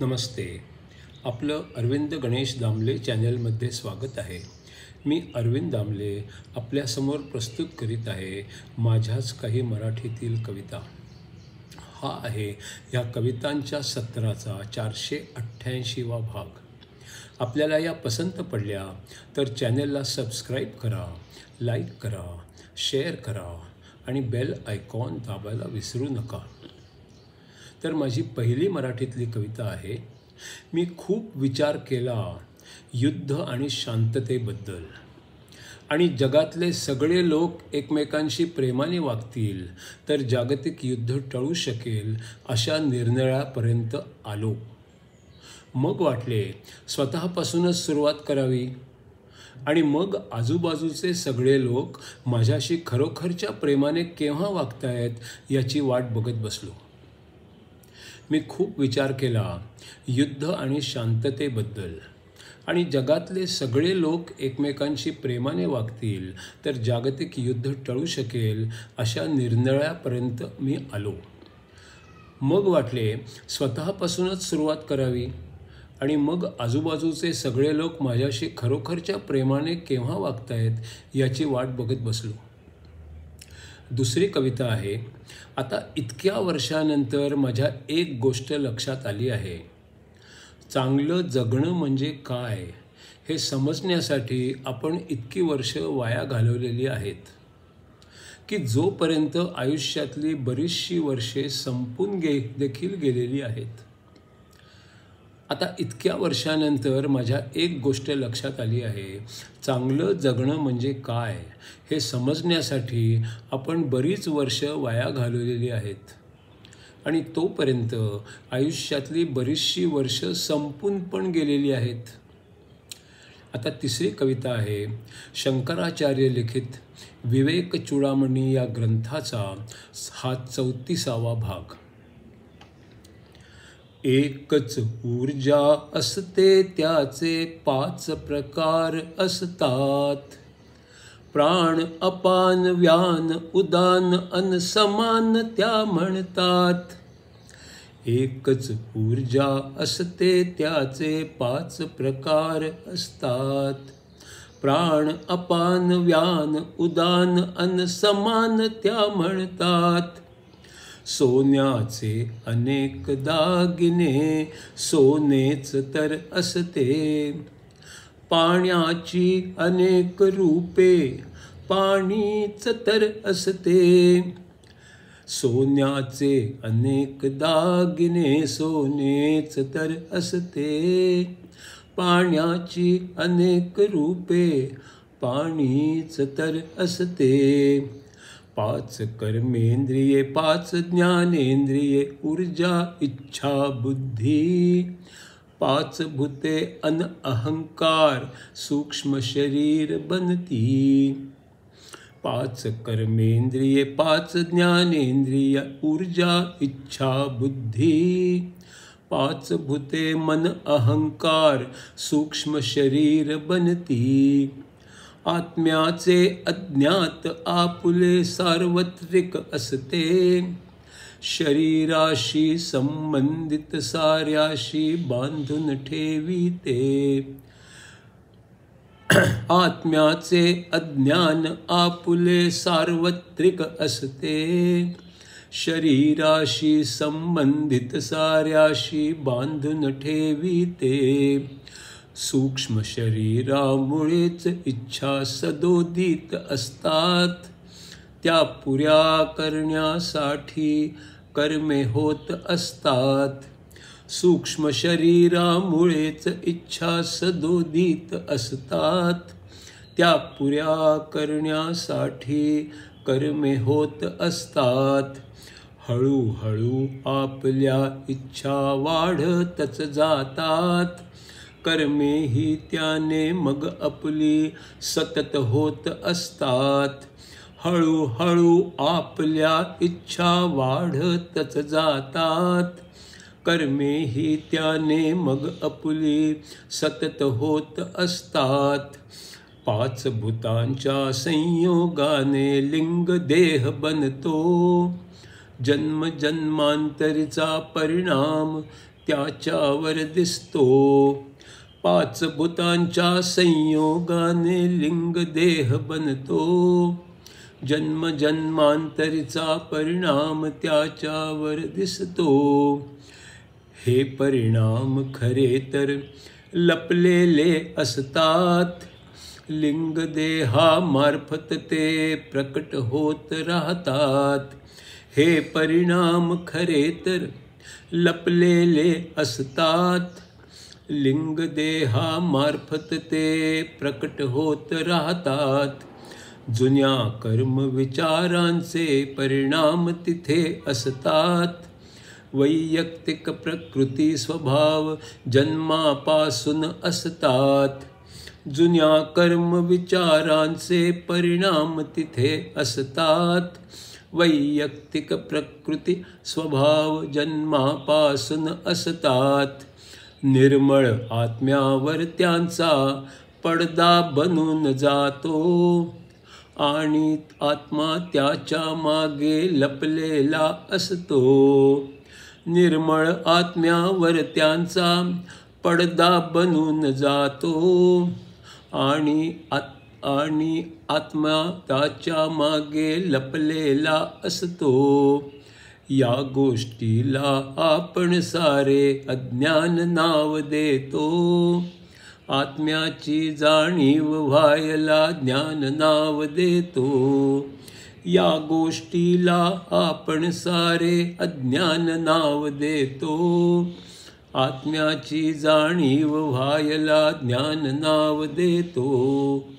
नमस्ते. आपलं अरविंद गणेश दामले चॅनलमध्ये स्वागत आहे. मी अरविंद दामले आपल्यासमोर प्रस्तुत करीत आहे माझ्याच काही मराठीतील कविता. हा आहे ह्या कवितांच्या सत्राचा 488वा भाग. आपल्याला या पसंत पडल्या तर चॅनलला सबस्क्राईब करा, लाईक करा, शेअर करा आणि बेल आयकॉन दाबायला विसरू नका. तर माझी पहिली मराठीतली कविता आहे. मी खूप विचार केला युद्ध आणि शांततेबद्दल, आणि जगातले सगळे लोक एकमेकांशी प्रेमाने वागतील तर जागतिक युद्ध टळू शकेल अशा निर्णयापर्यंत आलो. मग वाटले स्वतःपासूनच सुरुवात करावी, आणि मग आजूबाजूचे सगळे लोक माझ्याशी खरोखरच्या प्रेमाने केव्हा वागतायत याची वाट बघत बसलो. मी खूप विचार केला युद्ध आणि शांततेबद्दल, आणि जगातले सगळे लोक एकमेकांशी प्रेमाने वागतील तर जागतिक युद्ध टळू शकेल अशा निर्णयापर्यंत मी आलो. मग वाटले स्वतःपासूनच सुरुवात करावी, आणि मग आजूबाजूचे सगळे लोक माझ्याशी खरोखरच्या प्रेमाने केव्हा वागतायत याची वाट बघत बसलो. दुसरी कविता आहे. आता इतक्या वर्षानंतर माझ्या एक गोष्ट लक्षात आली आहे. चांगलं जगणं म्हणजे काय हे समजण्यासाठी आपण इतकी वर्ष वाया घालवलेली आहेत की जोपर्यंत आयुष्यातली बरीचशी वर्षे संपून देखील गेलेली आहेत. आता इतक्या वर्षानंतर माझ्या एक गोष्ट लक्षात आली आहे. चांगलं जगणं म्हणजे काय हे समजण्यासाठी आपण बरीच वर्ष वाया घालवलेली आहेत, आणि तोपर्यंत आयुष्यातली बरीचशी वर्ष संपून पण गेलेली आहेत. आता तिसरी कविता आहे. शंकराचार्य लिखित विवेक चूडामणी या ग्रंथाचा हा 34वा भाग. एकच ऊर्जा असते त्याचे 5 प्रकार असतात. प्राण, अपान, व्यान, उदान अन समान त्या म्हणतात. एकच ऊर्जा असते त्याचे 5 प्रकार असतात. प्राण, अपान, व्यान, उदान अन समान त्या म्हणतात. सोन्याचे अनेक दागिने सोनेच तर असते. पाण्याची अनेक रूपे पाणीच तर असते. सोन्याचे अनेक दागिने सोनेच तर असते. पाण्याची अनेक रूपे पाणीच तर असते. 5 कर्मेंद्रिये 5 ज्ञानेंद्रिये ऊर्जा इच्छा बुद्धी. 5 भूते अन अहंकार सूक्ष्म शरीर बनती. 5 कर्मेंद्रिये 5 ज्ञानेंद्रिय ऊर्जा इच्छा बुद्धी. 5 भूते मन अहंकार सूक्ष्म शरीर बनती. आत्म्याचे अज्ञात आपुले सार्वत्रिक असते. शरीराशी संबंधित साऱ्याशी बांधून ठेविते. आत्म्याचे अज्ञान आपुले सार्वत्रिक असते. शरीराशी संबंधित साऱ्याशी बांधून ठेविते. सूक्ष्म शरीरामुळेच इच्छा सदोदित असतात. त्या पुऱ्या करण्यासाठी कर्मे होत असतात. सूक्ष्म शरीरामुळेच इच्छा सदोदित असतात. त्या पुऱ्या करण्यासाठी कर्मे होत असतात. हळूहळू आपल्या इच्छा वाढतच जातात. कर्मेही त्याने मग आपली सतत होत असतात. हळूहळू आपल्या इच्छा वाढतच जातात. कर्मेही त्याने मग आपली सतत होत असतात. 5 भूतांच्या संयोगाने लिंग देह बनतो. जन्म जन्मांतरीचा परिणाम त्याच्यावर दिसतो. पाच भूतांच्या संयोगाने लिंग देह बनतो. जन्म जन्मांतरीचा परिणाम त्याच्यावर दिसतो. हे परिणाम खरे तर लपलेले असतात. लिंग देहामार्फत ते प्रकट होत राहतात. हे परिणाम खरे तर लपलेले असतात. लिंग देहामार्फत ते प्रकट होत राहतात. जुन्या कर्म विचारांचे परिणाम तिथे असतात. वैयक्तिक प्रकृती स्वभाव जन्मापासून असतात. जुन्या कर्म विचारांचे परिणाम तिथे असतात. वैयक्तिक प्रकृती स्वभाव जन्मापासून असतात. निर्मळ आत्म्यावर त्यांचा पडदा बनून जातो आणि आत्मा त्याच्या मागे लपलेला असतो. निर्मळ आत्म्यावर त्यांचा पडदा बनून जातो आणि आत्मा त्याच्या मागे लपलेला असतो. या गोष्टीला आपण सारे अज्ञान नाव देतो. आत्म्याची जाणीव व्हायला ज्ञान नाव देतो. या गोष्टीला आपण सारे अज्ञान नाव देतो. आत्म्याची जाणीव व्हायला ज्ञान नाव देतो.